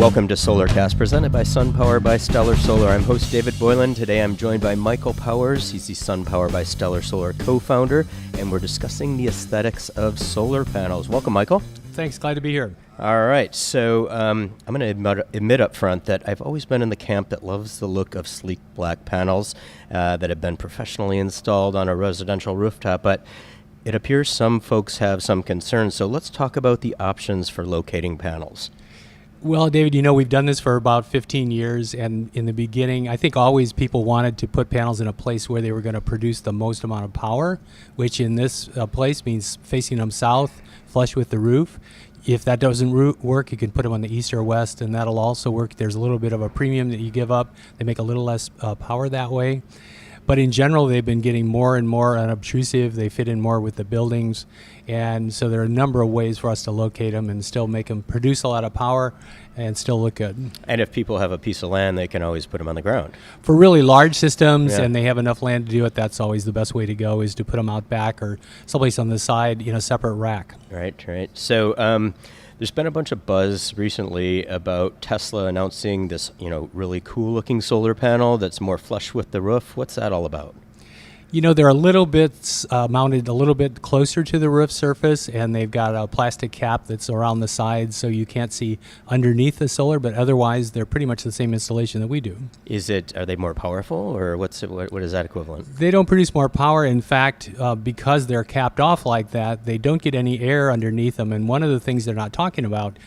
Welcome to Solarcast, presented by SunPower by Stellar Solar. I'm host David Boylan. Today I'm joined by Michael Powers. He's the SunPower by Stellar Solar co-founder, and we're discussing the aesthetics of solar panels. Welcome, Michael. Thanks, glad to be here. All right, so I'm going to admit up front that I've always been in the camp that loves the look of sleek black panels that have been professionally installed on a residential rooftop, but it appears some folks have some concerns. So let's talk about the options for locating panels. Well, David, we've done this for about 15 years, and in the beginning, I think always people wanted to put panels in a place where they were going to produce the most amount of power, which in this place means facing them south, flush with the roof. If that doesn't work, you can put them on the east or west, and that'll also work. There's a little bit of a premium that you give up. They make a little less power that way. But in general, they've been getting more and more unobtrusive. They fit in more with the buildings. And so there are a number of ways for us to locate them and still make them produce a lot of power and still look good. And if people have a piece of land, they can always put them on the ground. For really large systems and they have enough land to do it, that's always the best way to go, is to put them out back or someplace on the side in a separate rack. Right. So there's been a bunch of buzz recently about Tesla announcing this, really cool looking solar panel that's more flush with the roof. What's that all about? They're a little bit mounted a little bit closer to the roof surface, and they've got a plastic cap that's around the sides so you can't see underneath the solar, but otherwise they're pretty much the same installation that we do. Are they more powerful, or what is that equivalent? They don't produce more power. In fact, because they're capped off like that, they don't get any air underneath them. And one of the things they're not talking about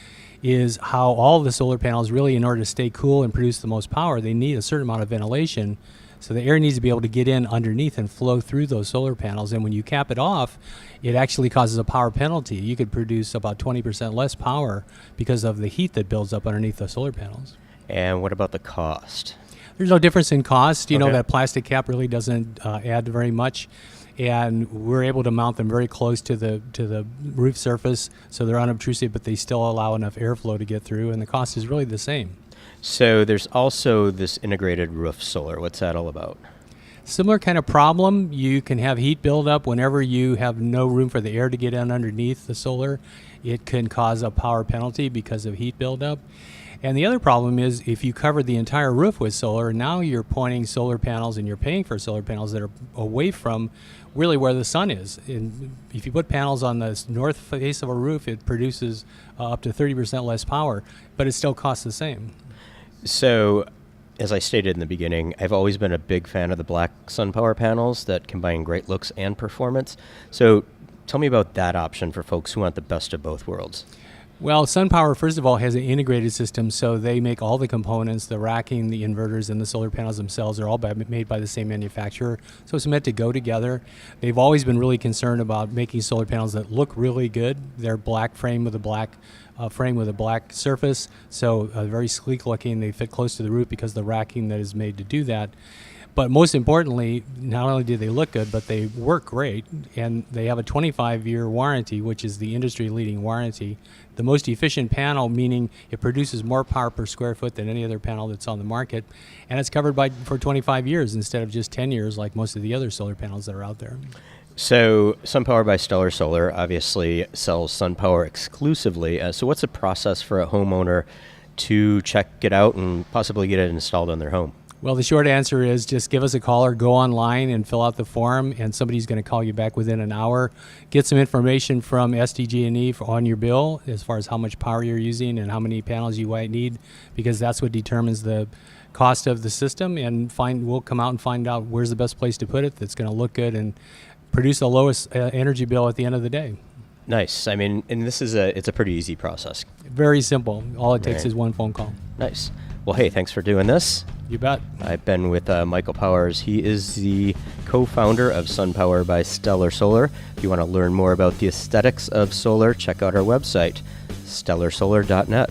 is how all the solar panels really, in order to stay cool and produce the most power, they need a certain amount of ventilation. So the air needs to be able to get in underneath and flow through those solar panels. And when you cap it off, it actually causes a power penalty. You could produce about 20% less power because of the heat that builds up underneath the solar panels. And what about the cost? There's no difference in cost. Okay. That plastic cap really doesn't add very much. And we're able to mount them very close to the roof surface, so they're unobtrusive, but they still allow enough airflow to get through, and the cost is really the same. So there's also this integrated roof solar. What's that all about? Similar kind of problem. You can have heat buildup whenever you have no room for the air to get in underneath the solar. It can cause a power penalty because of heat buildup. And the other problem is if you cover the entire roof with solar, now you're pointing solar panels and you're paying for solar panels that are away from really where the sun is. And if you put panels on the north face of a roof, it produces up to 30% less power, but it still costs the same. So, as I stated in the beginning, I've always been a big fan of the black SunPower panels that combine great looks and performance. So tell me about that option for folks who want the best of both worlds. Well, SunPower, first of all, has an integrated system, so they make all the components, the racking, the inverters, and the solar panels themselves are all made by the same manufacturer, so it's meant to go together. They've always been really concerned about making solar panels that look really good. They're black frame with a black surface, so very sleek looking. They fit close to the roof because of the racking that is made to do that. But most importantly, not only do they look good, but they work great, and they have a 25-year warranty, which is the industry-leading warranty. The most efficient panel, meaning it produces more power per square foot than any other panel that's on the market, and it's covered for 25 years instead of just 10 years like most of the other solar panels that are out there. So SunPower by Stellar Solar obviously sells SunPower exclusively. So what's the process for a homeowner to check it out and possibly get it installed on their home? Well, the short answer is just give us a call or go online and fill out the form, and somebody's going to call you back within an hour. Get some information from SDG&E on your bill as far as how much power you're using and how many panels you might need, because that's what determines the cost of the system, and we'll come out and find out where's the best place to put it that's going to look good and produce the lowest energy bill at the end of the day. Nice. I mean, and it's a pretty easy process. Very simple. All it takes is one phone call. Nice. Well, hey, thanks for doing this. You bet. I've been with Michael Powers. He is the co-founder of SunPower by Stellar Solar. If you want to learn more about the aesthetics of solar, check out our website, stellarsolar.net.